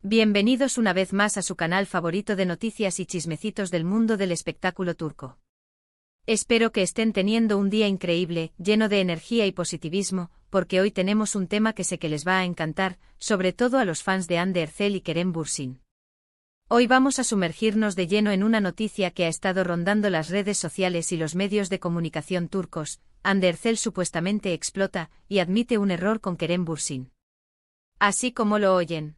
Bienvenidos una vez más a su canal favorito de noticias y chismecitos del mundo del espectáculo turco. Espero que estén teniendo un día increíble, lleno de energía y positivismo, porque hoy tenemos un tema que sé que les va a encantar, sobre todo a los fans de Hande Erçel y Kerem Bürsin. Hoy vamos a sumergirnos de lleno en una noticia que ha estado rondando las redes sociales y los medios de comunicación turcos. Hande Erçel supuestamente explota y admite un error con Kerem Bürsin. Así como lo oyen.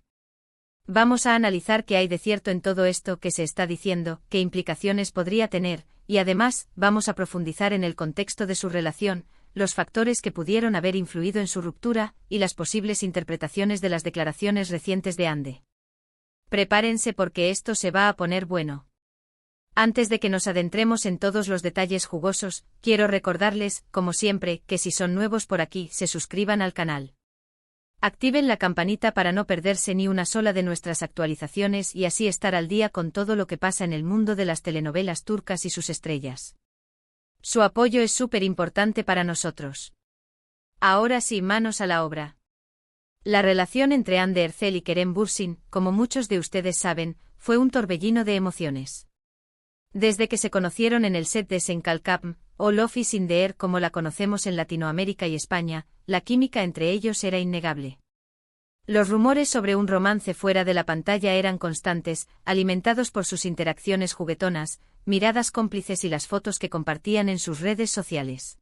Vamos a analizar qué hay de cierto en todo esto que se está diciendo, qué implicaciones podría tener, y además, vamos a profundizar en el contexto de su relación, los factores que pudieron haber influido en su ruptura, y las posibles interpretaciones de las declaraciones recientes de Hande. Prepárense porque esto se va a poner bueno. Antes de que nos adentremos en todos los detalles jugosos, quiero recordarles, como siempre, que si son nuevos por aquí, se suscriban al canal. Activen la campanita para no perderse ni una sola de nuestras actualizaciones y así estar al día con todo lo que pasa en el mundo de las telenovelas turcas y sus estrellas. Su apoyo es súper importante para nosotros. Ahora sí, manos a la obra. La relación entre Hande Erçel y Kerem Bürsin, como muchos de ustedes saben, fue un torbellino de emociones. Desde que se conocieron en el set de Sen Kalkapm, o Love is in the Air como la conocemos en Latinoamérica y España, la química entre ellos era innegable. Los rumores sobre un romance fuera de la pantalla eran constantes, alimentados por sus interacciones juguetonas, miradas cómplices y las fotos que compartían en sus redes sociales.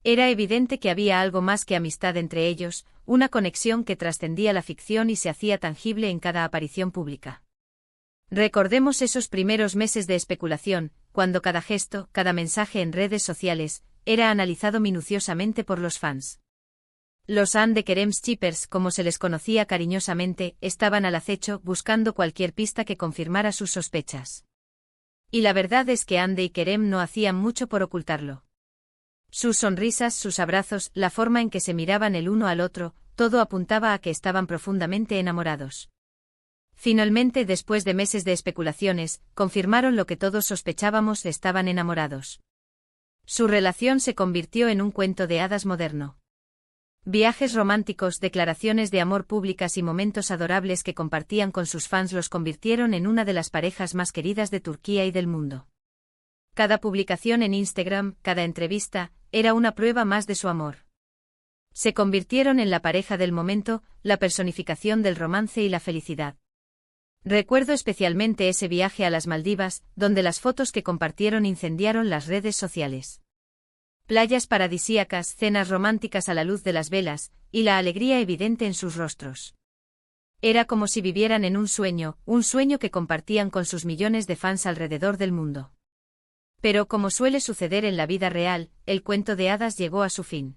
Era evidente que había algo más que amistad entre ellos, una conexión que trascendía la ficción y se hacía tangible en cada aparición pública. Recordemos esos primeros meses de especulación, cuando cada gesto, cada mensaje en redes sociales, era analizado minuciosamente por los fans. Los Hande Kerem Shippers, como se les conocía cariñosamente, estaban al acecho buscando cualquier pista que confirmara sus sospechas. Y la verdad es que Hande y Kerem no hacían mucho por ocultarlo. Sus sonrisas, sus abrazos, la forma en que se miraban el uno al otro, todo apuntaba a que estaban profundamente enamorados. Finalmente, después de meses de especulaciones, confirmaron lo que todos sospechábamos: estaban enamorados. Su relación se convirtió en un cuento de hadas moderno. Viajes románticos, declaraciones de amor públicas y momentos adorables que compartían con sus fans los convirtieron en una de las parejas más queridas de Turquía y del mundo. Cada publicación en Instagram, cada entrevista, era una prueba más de su amor. Se convirtieron en la pareja del momento, la personificación del romance y la felicidad. Recuerdo especialmente ese viaje a las Maldivas, donde las fotos que compartieron incendiaron las redes sociales. Playas paradisíacas, cenas románticas a la luz de las velas, y la alegría evidente en sus rostros. Era como si vivieran en un sueño que compartían con sus millones de fans alrededor del mundo. Pero como suele suceder en la vida real, el cuento de hadas llegó a su fin.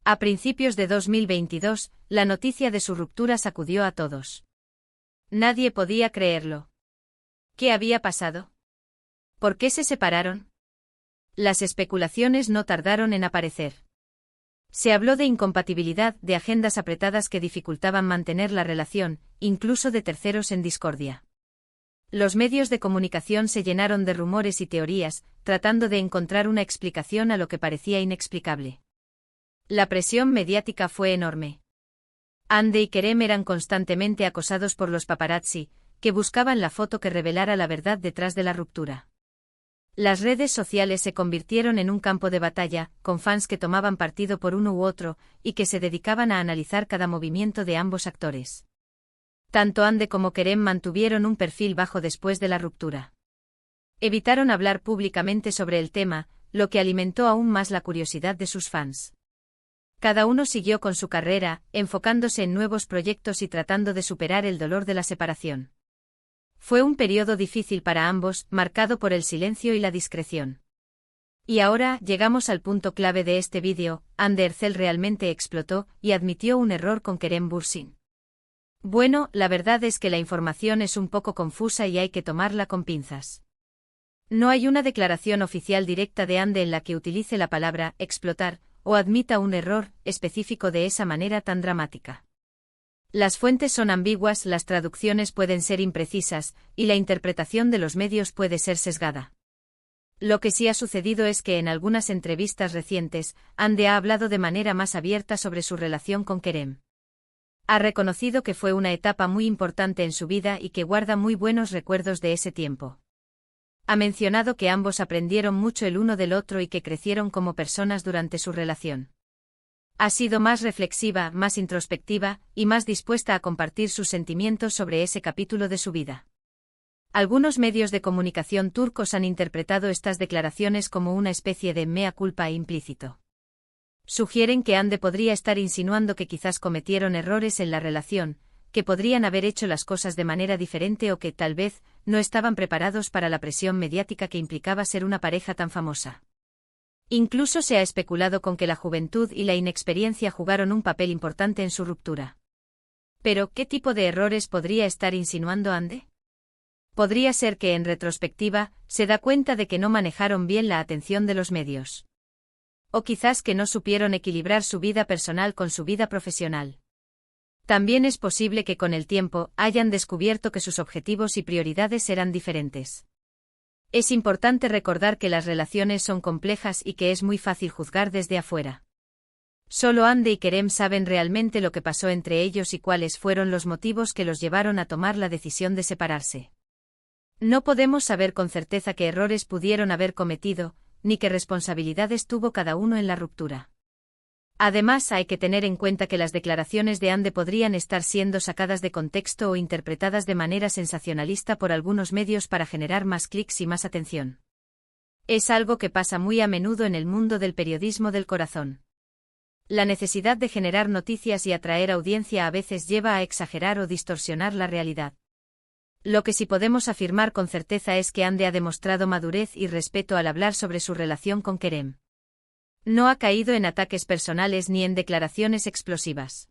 A principios de 2022, la noticia de su ruptura sacudió a todos. Nadie podía creerlo. ¿Qué había pasado? ¿Por qué se separaron? Las especulaciones no tardaron en aparecer. Se habló de incompatibilidad, de agendas apretadas que dificultaban mantener la relación, incluso de terceros en discordia. Los medios de comunicación se llenaron de rumores y teorías, tratando de encontrar una explicación a lo que parecía inexplicable. La presión mediática fue enorme. Hande y Kerem eran constantemente acosados por los paparazzi, que buscaban la foto que revelara la verdad detrás de la ruptura. Las redes sociales se convirtieron en un campo de batalla, con fans que tomaban partido por uno u otro, y que se dedicaban a analizar cada movimiento de ambos actores. Tanto Hande como Kerem mantuvieron un perfil bajo después de la ruptura. Evitaron hablar públicamente sobre el tema, lo que alimentó aún más la curiosidad de sus fans. Cada uno siguió con su carrera, enfocándose en nuevos proyectos y tratando de superar el dolor de la separación. Fue un periodo difícil para ambos, marcado por el silencio y la discreción. Y ahora, llegamos al punto clave de este vídeo: Hande Erçel realmente explotó y admitió un error con Kerem Bürsin. Bueno, la verdad es que la información es un poco confusa y hay que tomarla con pinzas. No hay una declaración oficial directa de Hande en la que utilice la palabra explotar, o admita un error específico de esa manera tan dramática. Las fuentes son ambiguas, las traducciones pueden ser imprecisas, y la interpretación de los medios puede ser sesgada. Lo que sí ha sucedido es que en algunas entrevistas recientes, Hande ha hablado de manera más abierta sobre su relación con Kerem. Ha reconocido que fue una etapa muy importante en su vida y que guarda muy buenos recuerdos de ese tiempo. Ha mencionado que ambos aprendieron mucho el uno del otro y que crecieron como personas durante su relación. Ha sido más reflexiva, más introspectiva, y más dispuesta a compartir sus sentimientos sobre ese capítulo de su vida. Algunos medios de comunicación turcos han interpretado estas declaraciones como una especie de mea culpa implícito. Sugieren que Hande podría estar insinuando que quizás cometieron errores en la relación, que podrían haber hecho las cosas de manera diferente o que, tal vez, no estaban preparados para la presión mediática que implicaba ser una pareja tan famosa. Incluso se ha especulado con que la juventud y la inexperiencia jugaron un papel importante en su ruptura. Pero, ¿qué tipo de errores podría estar insinuando Hande? Podría ser que, en retrospectiva, se da cuenta de que no manejaron bien la atención de los medios. O quizás que no supieron equilibrar su vida personal con su vida profesional. También es posible que con el tiempo hayan descubierto que sus objetivos y prioridades eran diferentes. Es importante recordar que las relaciones son complejas y que es muy fácil juzgar desde afuera. Solo Hande y Kerem saben realmente lo que pasó entre ellos y cuáles fueron los motivos que los llevaron a tomar la decisión de separarse. No podemos saber con certeza qué errores pudieron haber cometido, ni qué responsabilidades tuvo cada uno en la ruptura. Además, hay que tener en cuenta que las declaraciones de Hande podrían estar siendo sacadas de contexto o interpretadas de manera sensacionalista por algunos medios para generar más clics y más atención. Es algo que pasa muy a menudo en el mundo del periodismo del corazón. La necesidad de generar noticias y atraer audiencia a veces lleva a exagerar o distorsionar la realidad. Lo que sí podemos afirmar con certeza es que Hande ha demostrado madurez y respeto al hablar sobre su relación con Kerem. No ha caído en ataques personales ni en declaraciones explosivas.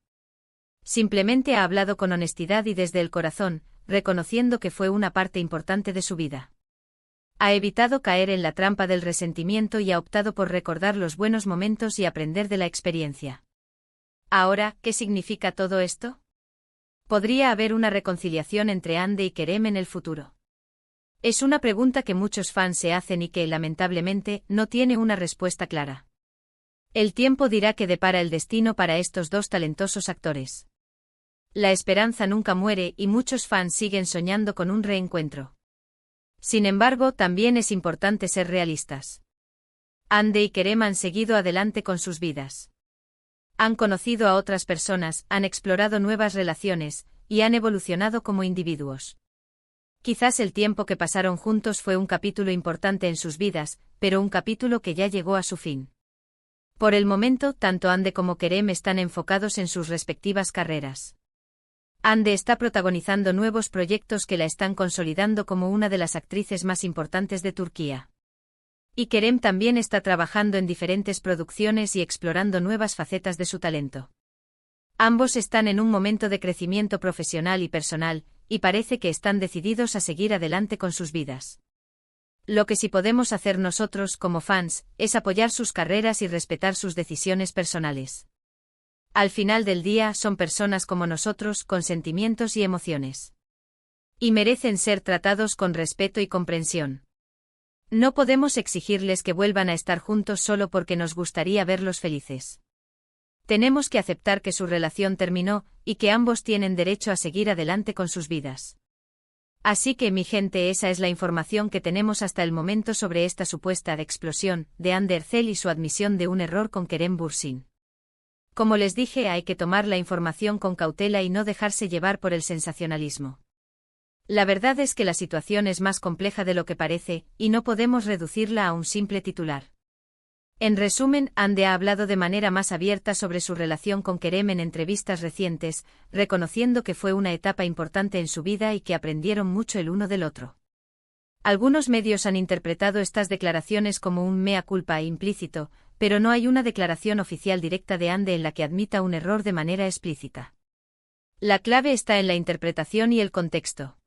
Simplemente ha hablado con honestidad y desde el corazón, reconociendo que fue una parte importante de su vida. Ha evitado caer en la trampa del resentimiento y ha optado por recordar los buenos momentos y aprender de la experiencia. Ahora, ¿qué significa todo esto? ¿Podría haber una reconciliación entre Hande y Kerem en el futuro? Es una pregunta que muchos fans se hacen y que, lamentablemente, no tiene una respuesta clara. El tiempo dirá qué depara el destino para estos dos talentosos actores. La esperanza nunca muere y muchos fans siguen soñando con un reencuentro. Sin embargo, también es importante ser realistas. Hande y Kerem han seguido adelante con sus vidas. Han conocido a otras personas, han explorado nuevas relaciones, y han evolucionado como individuos. Quizás el tiempo que pasaron juntos fue un capítulo importante en sus vidas, pero un capítulo que ya llegó a su fin. Por el momento, tanto Hande como Kerem están enfocados en sus respectivas carreras. Hande está protagonizando nuevos proyectos que la están consolidando como una de las actrices más importantes de Turquía. Y Kerem también está trabajando en diferentes producciones y explorando nuevas facetas de su talento. Ambos están en un momento de crecimiento profesional y personal, y parece que están decididos a seguir adelante con sus vidas. Lo que sí podemos hacer nosotros como fans, es apoyar sus carreras y respetar sus decisiones personales. Al final del día son personas como nosotros, con sentimientos y emociones. Y merecen ser tratados con respeto y comprensión. No podemos exigirles que vuelvan a estar juntos solo porque nos gustaría verlos felices. Tenemos que aceptar que su relación terminó, y que ambos tienen derecho a seguir adelante con sus vidas. Así que, mi gente, esa es la información que tenemos hasta el momento sobre esta supuesta explosión de Hande Erçel y su admisión de un error con Kerem Bürsin. Como les dije, hay que tomar la información con cautela y no dejarse llevar por el sensacionalismo. La verdad es que la situación es más compleja de lo que parece, y no podemos reducirla a un simple titular. En resumen, Hande ha hablado de manera más abierta sobre su relación con Kerem en entrevistas recientes, reconociendo que fue una etapa importante en su vida y que aprendieron mucho el uno del otro. Algunos medios han interpretado estas declaraciones como un mea culpa implícito, pero no hay una declaración oficial directa de Hande en la que admita un error de manera explícita. La clave está en la interpretación y el contexto.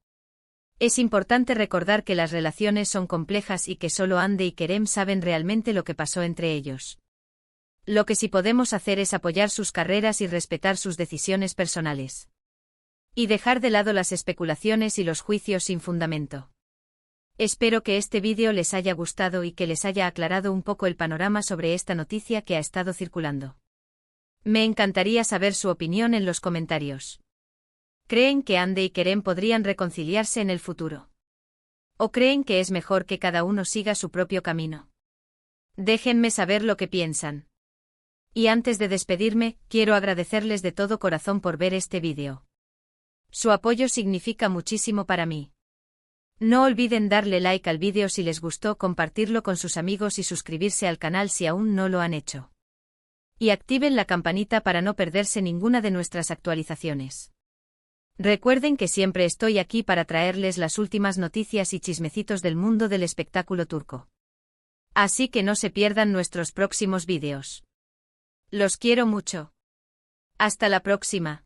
Es importante recordar que las relaciones son complejas y que solo Hande y Kerem saben realmente lo que pasó entre ellos. Lo que sí podemos hacer es apoyar sus carreras y respetar sus decisiones personales. Y dejar de lado las especulaciones y los juicios sin fundamento. Espero que este vídeo les haya gustado y que les haya aclarado un poco el panorama sobre esta noticia que ha estado circulando. Me encantaría saber su opinión en los comentarios. ¿Creen que Hande y Kerem podrían reconciliarse en el futuro? ¿O creen que es mejor que cada uno siga su propio camino? Déjenme saber lo que piensan. Y antes de despedirme, quiero agradecerles de todo corazón por ver este vídeo. Su apoyo significa muchísimo para mí. No olviden darle like al vídeo si les gustó, compartirlo con sus amigos y suscribirse al canal si aún no lo han hecho. Y activen la campanita para no perderse ninguna de nuestras actualizaciones. Recuerden que siempre estoy aquí para traerles las últimas noticias y chismecitos del mundo del espectáculo turco. Así que no se pierdan nuestros próximos vídeos. Los quiero mucho. Hasta la próxima.